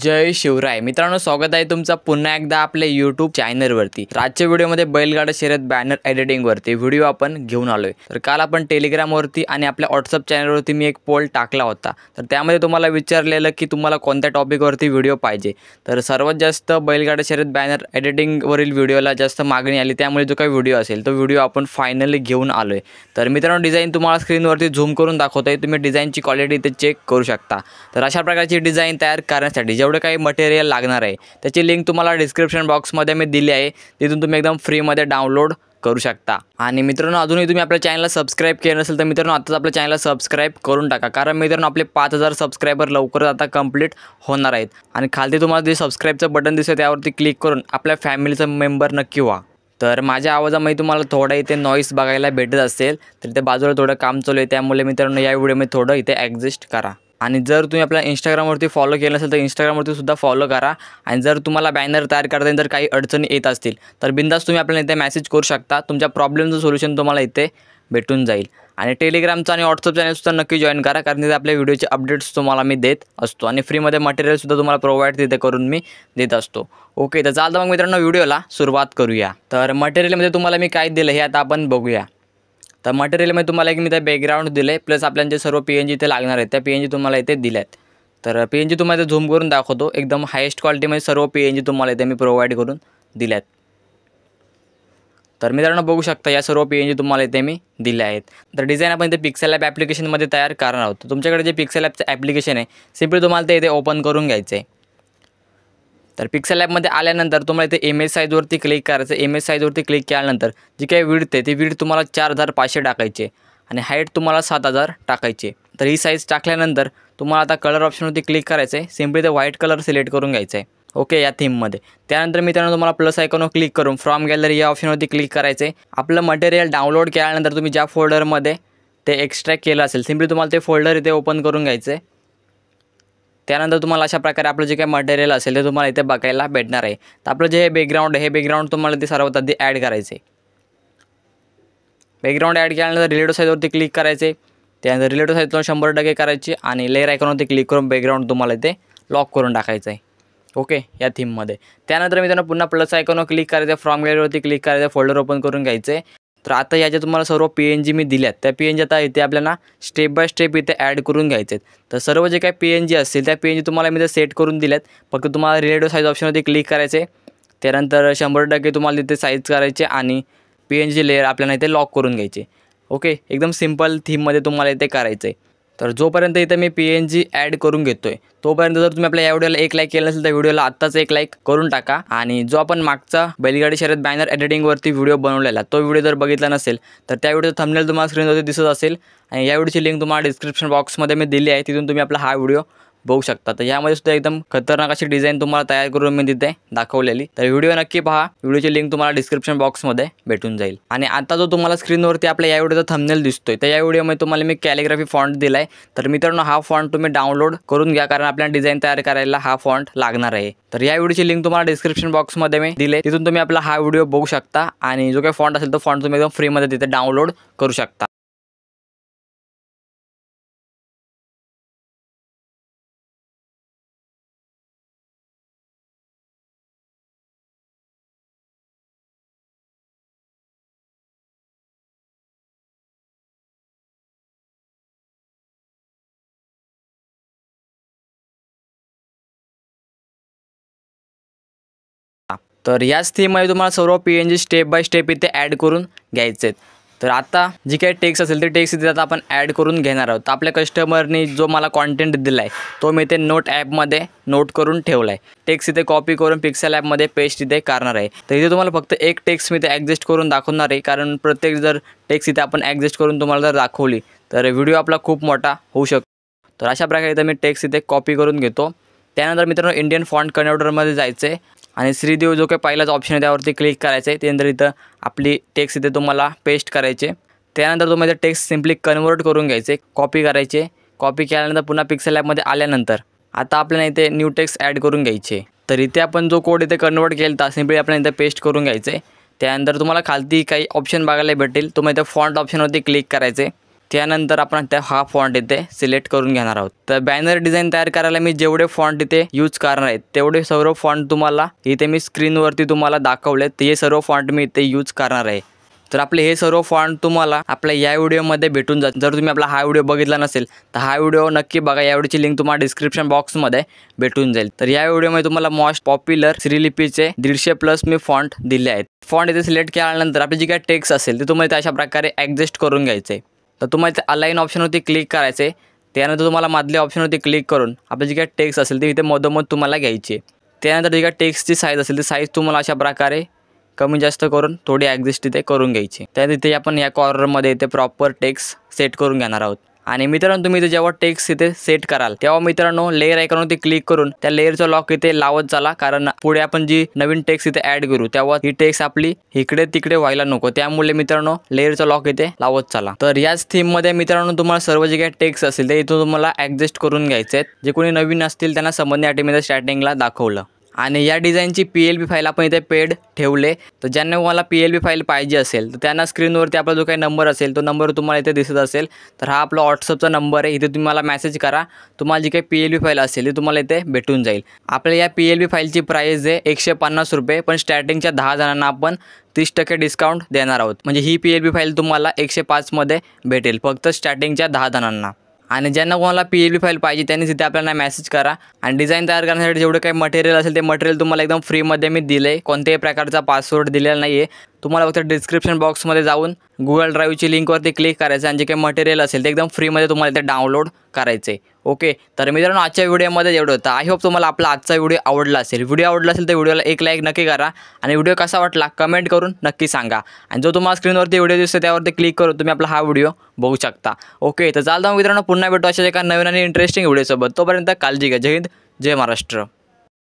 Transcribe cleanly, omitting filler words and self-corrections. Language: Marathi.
जय शिवराय मित्रांनो, स्वागत आहे तुमचं पुन्हा एकदा आपल्या YouTube चॅनलवरती। आजच्या व्हिडिओमध्ये बैलगाडा शर्यत बॅनर एडिटिंग वरती व्हिडिओ आपण घेऊन आलोय। तर काल आपण टेलिग्राम वरती आणि आपल्या WhatsApp चॅनलवरती मी एक पोल टाकला होता। तर त्यामध्ये तुम्हाला विचारलेलं की तुम्हाला कोणत्या टॉपिक वरती व्हिडिओ पाहिजे। तर सर्वात जास्त बैलगाडा शर्यत बॅनर एडिटिंग वरील व्हिडिओला जास्त मागणी आली, त्यामुळे जो काही व्हिडिओ असेल तो व्हिडिओ आपण फायनली घेऊन आलोय। तर मित्रांनो, डिझाइन तुम्हाला स्क्रीनवरती झूम करून दाखवतोय, तुम्ही डिझाइनची क्वालिटी इथे चेक करू शकता। तर अशा प्रकारची डिझाइन तयार करण्यासाठी जेवढे काही मटेरियल लागणार आहे त्याची लिंक तुम्हाला डिस्क्रिप्शन बॉक्समध्ये मी दिली आहे, तिथून तुम्ही एकदम फ्रीमध्ये डाउनलोड करू शकता। आणि मित्रांनो, अजूनही तुम्ही आपल्या चॅनलला सबस्क्राइब केलं नसेल तर मित्रांनो आताच आपल्या चॅनलला सबस्क्राइब करून टाका, कारण मित्रांनो आपले 5000 सबस्क्रायबर लवकरच आता कंप्लीट होणार आहेत। आणि खाली तुम्हाला जे सबस्क्राइबचं बटन दिसतं त्यावरती क्लिक करून आपल्या फॅमिलीचा मेंबर नक्की व्हा। तर माझ्या आवाजामध्ये तुम्हाला थोडा इथे नॉईस बघायला भेटत असेल, तर इथे बाजूला थोडं काम चालू आहे, त्यामुळे मित्रांनो या व्हिडिओमध्ये थोडं इथे ॲडजस्ट करा। आणि जर तुम्ही आपल्या इंस्टाग्रामवरती फॉलो केलं नसेल तर इंस्टाग्रामवरती सुद्धा फॉलो करा। आणि जर तुम्हाला बॅनर तयार करताना जर काही अडचणी येत असतील तर बिंदास तुम्ही आपल्याला इथे मेसेज करू शकता, तुमच्या प्रॉब्लेमचं सोल्युशन तुम्हाला इथे भेटून जाईल। आणि टेलिग्रामचा आणि WhatsApp चॅनलसुद्धा नक्की जॉईन करा, कारण तिथे आपल्या व्हिडिओचे अपडेट्स तुम्हाला मी देत असतो आणि फ्रीमध्ये मटेरियलसुद्धा तुम्हाला प्रोव्हाइड तिथे करून मी देत असतो। ओके, तर चालतं मग मित्रांनो व्हिडिओला सुरुवात करूया। तर मटेरियलमध्ये तुम्हाला मी काय दिलं हे आता आपण बघूया। तर मटेरियलमध्ये तुम्हाला एक मी त्या बॅकग्राऊंड दिले, प्लस आपल्याला जे सर्व PNG इथे लागणार आहेत त्या PNG तुम्हाला इथे दिल्यात। तर PNG तुम्हाला झूम करून दाखवतो, एकदम हायेस्ट क्वालिटीमध्ये सर्व PNG तुम्हाला इथे मी प्रोव्हाइड करून दिल्यात। तर मित्रांनो बघू शकता या सर्व PNG तुम्हाला इथे मी दिले आहेत। तर डिझाइन आपण इथे पिक्सेल लॅब ॲप्लिकेशनमध्ये तयार करणार आहोत। तुमच्याकडे जे पिक्सेल लॅबचं ॲप्लिकेशन आहे सिम्पली तुम्हाला ते इथे ओपन करून घ्यायचं आहे। तर पिक्सेल लॅबमध्ये आल्यानंतर तुम्हाला इथे इमेज साईजवरती क्लिक करायचं। इमेज साईजवरती क्लिक केल्यानंतर जी काही विड्थ आहे ती विड्थ तुम्हाला 4500 टाकायची आणि हाईट तुम्हाला 7000 टाकायची। तर ही साईज टाकल्यानंतर तुम्हाला आता कलर ऑप्शनवरती क्लिक करायचं आहे, सिम्पली ते व्हाईट कलर सिलेक्ट करून घ्यायचं आहे। ओके, या थीममध्ये त्यानंतर मित्रांनो तुम्हाला प्लस आयकॉनवर क्लिक करून फ्रॉम गॅलरी या ऑप्शनवरती क्लिक करायचं आहे। आपलं मटेरियल डाउनलोड केल्यानंतर तुम्ही ज्या फोल्डरमध्ये ते एक्स्ट्रॅक्ट केलं असेल सिम्पली तुम्हाला ते फोल्डर इथे ओपन करून घ्यायचं आहे। त्यानंतर तुम्हाला अशा प्रकारे आपलं जे काही मटेरियल असेल ते तुम्हाला इथे बघायला भेटणार आहे। तर आपलं जे बॅकग्राऊंड आहे हे बॅकग्राऊंड तुम्हाला ते सर्वात आधी ॲड करायचे। बॅकग्राऊंड ॲड केल्यानंतर रिलेटिव्ह साईजवरती क्लिक करायचे, त्यानंतर रिलेटिव्ह साईज 100% करायची आणि लेअर आयकॉनवरती क्लिक करून बॅकग्राऊंड तुम्हाला इथे लॉक करून टाकायचं आहे। ओके, या थीममध्ये त्यानंतर मी त्यांना पुन्हा प्लस आयकॉनवर क्लिक करायचं, फ्रॉम गॅलरीवरती क्लिक करायचं, फोल्डर ओपन करून घ्यायचं आहे। तर आता या ज्या तुम्हाला सर्व PNG मी दिल्यात त्या PNG आता इथे आपल्याला स्टेप बाय स्टेप इथे ॲड करून घ्यायचे आहेत। तर सर्व जे काही PNG असतील त्या PNG तुम्हाला मी इथे सेट करून दिल्यात, फक्त तुम्हाला रिलेटिव्ह साईज ऑप्शनवरती क्लिक करायचे, त्यानंतर 100% तुम्हाला इथे साईज करायचे आणि PNG लेअर आपल्याला इथे लॉक करून घ्यायचे। ओके, एकदम सिंपल थीममध्ये तुम्हाला इथे करायचं आहे। तर जोपर्यंत इथे मी PNG ॲड करून घेतोय तोपर्यंत जर तुम्ही आपल्या या व्हिडिओला एक लाईक केलं नसेल तर व्हिडिओला आत्ताच एक लाईक करून टाका। आणि जो आपण मागचा बैलगाडी शर्यत बॅनर एडिटिंगवरती व्हिडिओ बनवलेला तो व्हिडिओ जर बघितला नसेल तर त्या व्हिडिओचं थंबनेल तुम्हाला स्क्रीनवरती दिसत असेल आणि या व्हिडिओची लिंक तुम्हाला डिस्क्रिप्शन बॉक्समध्ये मी दिली आहे, तिथून तुम्ही आपला हा व्हिडिओ बघू शकता। तर यामध्ये सुद्धा एकदम खतरनाक अशी डिझाइन तुम्हाला तयार करून मी तिथे दाखवलेली। तर व्हिडिओ नक्की पहा, व्हिडिओची लिंक तुम्हाला डिस्क्रिप्शन बॉक्समध्ये भेटून जाईल। आणि आता जो तुम्हाला स्क्रीनवरती आपल्या या व्हिडिओचा थंबनेल दिसतोय तर या व्हिडिओमध्ये तुम्हाला मी कॅलिग्राफी फॉन्ट दिला आहे। तर मित्रांनो हा फॉन्ट तुम्ही डाउनलोड करून घ्या, कारण आपल्याला डिझाइन तयार करायला हा फॉन्ट लागणार आहे। तर या व्हिडिओची लिंक तुम्हाला डिस्क्रिप्शन बॉक्समध्ये मी दिले, तिथून तुम्ही आपला हा व्हिडिओ बघू शकता आणि जो काही फॉन्ट असेल तो फॉन्ट तुम्ही एकदम फ्रीमध्ये तिथे डाउनलोड करू शकता। तर याच थीममध्ये तुम्हाला सर्व PNG स्टेप बाय स्टेप इथे ॲड करून घ्यायचे आहेत। तर आता जी काही टेक्स्ट असेल ते टेक्स्ट इथे आता आपण ॲड करून घेणार आहोत। आपल्या कस्टमरनी जो मला कॉन्टेंट दिला आहे तो मी इथे नोट ॲपमध्ये नोट करून ठेवला आहे। टेक्स्ट इथे कॉपी करून पिक्सेल ॲपमध्ये पेस्ट इथे करणार आहे। तर इथे तुम्हाला फक्त एक टेक्स्ट मी इथे ॲडजस्ट करून दाखवणार आहे, कारण प्रत्येक जर टेक्स्ट इथे आपण ॲडजस्ट करून तुम्हाला जर दाखवली तर व्हिडिओ आपला खूप मोठा होऊ शकतो। तर अशा प्रकारे इथे मी टेक्स्ट इथे कॉपी करून घेतो। त्यानंतर मित्रांनो इंडियन फॉन्ट कन्वर्टरमध्ये जायचं आहे आणि श्रीदेव जो काही पहिलाच ऑप्शन आहे त्यावरती क्लिक करायचं आहे। त्यानंतर इथं आपली टेक्स्ट इथे तुम्हाला पेस्ट करायचे, त्यानंतर तुम्हाला टेक्स्ट सिम्पली कन्वर्ट करून घ्यायचे, कॉपी करायचे। कॉपी केल्यानंतर पुन्हा पिक्सेल ॲपमध्ये आल्यानंतर आता आपल्याला इथे न्यू टेक्स्ट ॲड करून घ्यायचे। तर इथे आपण जो कोड इथे कन्वर्ट केला तर सिम्पली आपल्याला इथे पेस्ट करून घ्यायचे। त्यानंतर तुम्हाला खालती काही ऑप्शन बघायला भेटेल, तुम्हाला इथे फॉन्ट ऑप्शनवरती क्लिक करायचे, त्यानंतर आपण हा फॉन्ट इथे सिलेक्ट करून घेणार आहोत। तर बॅनर डिझाईन तयार करायला मी जेवढे फॉन्ट इथे यूज करणार आहे तेवढे सर्व फॉन्ट तुम्हाला इथे मी स्क्रीनवरती तुम्हाला दाखवले, ते सर्व फॉन्ट मी इथे यूज करणार आहे। तर आपले हे सर्व फॉन्ट तुम्हाला आपल्या या व्हिडिओमध्ये भेटून जातील। जर तुम्ही आपला हा व्हिडिओ बघितला नसेल तर हा व्हिडिओ नक्की बघा, या व्हिडिओची लिंक तुम्हाला डिस्क्रिप्शन बॉक्समध्ये भेटून जाईल। तर या व्हिडिओमध्ये तुम्हाला मोस्ट पॉप्युलर श्रीलिपीचे 150+ मी फॉन्ट दिले आहेत। फॉन्ट इथे सिलेक्ट केल्यानंतर आपली जी काही टेक्स्ट असेल ते तुम्हाला अशा प्रकारे ॲडजस्ट करून घ्यायचे। तर तुम्हाला इथे अलाइन ऑप्शनवरती क्लिक करायचे, त्यानंतर तुम्हाला मधल्या ऑप्शनवरती क्लिक करून आपली जी काही टेक्स्ट असेल ती इथे मधोमध तुम्हाला घ्यायची। त्यानंतर जी काही टेक्स्टची साईज असेल ती साईज तुम्हाला अशा प्रकारे कमी जास्त करून थोडी ॲडजस्ट इथे करून घ्यायची। त्यात इथे आपण या कॉर्नरमध्ये इथे प्रॉपर टेक्स्ट सेट करून घेणार आहोत। आणि मित्रांनो तुम्ही इथे जेव्हा टेक्स्ट इथे सेट कराल तेव्हा मित्रांनो लेयर आयकॉनवरती क्लिक करून त्या लेयरचा लॉक इथे लावत चला, कारण पुढे आपण जी नवीन टेक्स्ट इथे ॲड करू तेव्हा ही टेक्स्ट आपली इकडे तिकडे व्हायला नको, त्यामुळे मित्रांनो लेयरचा लॉक इथे लावत चला। तर याच थीममध्ये मित्रांनो तुम्हाला सर्व जे काही टेक्स्ट असेल ते इथून तुम्हाला ॲडजस्ट करून घ्यायचे आहेत। जे कोणी नवीन असतील त्यांना समजण्यासाठी मी स्टार्टिंगला दाखवलं। आणि या डिझाईनची PLB फाईल आपण इथे पेड ठेवले, तर ज्यांना मला PLB फाईल पाहिजे असेल तर त्यांना स्क्रीनवरती आपला जो काही नंबर असेल तो नंबर तुम्हाला इथे दिसत असेल, तर हा आपला व्हॉट्सअपचा नंबर आहे। इथे तुम्ही मला मेसेज करा, तुम्हाला जी काही PLB फाईल असेल ती तुम्हाला इथे भेटून जाईल। आपल्या या PLB फाईलची प्राईस आहे 150 रुपये, पण स्टार्टिंगच्या 10 जणांना आपण 30% डिस्काउंट देणार आहोत। म्हणजे ही PLB फाईल तुम्हाला 105 मध्ये भेटेल फक्त स्टार्टिंगच्या 10 जणांना। आणि ज्यांना कोणाला PLB फाईल पाहिजे त्यांनी तिथे आपल्याला मेसेज करा। आणि डिझाईन तयार करण्यासाठी जेवढे काही मटेरियल असेल ते मटेरियल तुम्हाला एकदम फ्रीमध्ये मी दिलं आहे, कोणत्याही प्रकारचा पासवर्ड दिलेला नाही आहे। तुम्हाला फक्त डिस्क्रिप्शन बॉक्समध्ये जाऊन गुगल ड्राईव्हची लिंकवरती क्लिक करायचं आणि जे काही मटेरियल असेल ते एकदम फ्रीमध्ये तुम्हाला इथे डाउनलोड करायचे। ओके, तर मित्रांनो आजच्या व्हिडिओमध्ये एवढं होतं। आय होप तुम्हाला आपला आजचा व्हिडिओ आवडला असेल। व्हिडिओ आवडला असेल तर व्हिडिओला एक लाईक नक्की करा आणि व्हिडिओ कसा वाटला कमेंट करून नक्की सांगा। आणि जो तुम्हाला स्क्रीनवरती व्हिडिओ दिसतो त्यावरती क्लिक करून तुम्ही आपला हा व्हिडिओ बघू शकता। ओके, तर चालतं मित्रांनो, पुन्हा भेटू अशा एका नवीन आणि इंटरेस्टिंग व्हिडिओसोबत। तोपर्यंत काळजी घ्या। जय हिंद, जय महाराष्ट्र।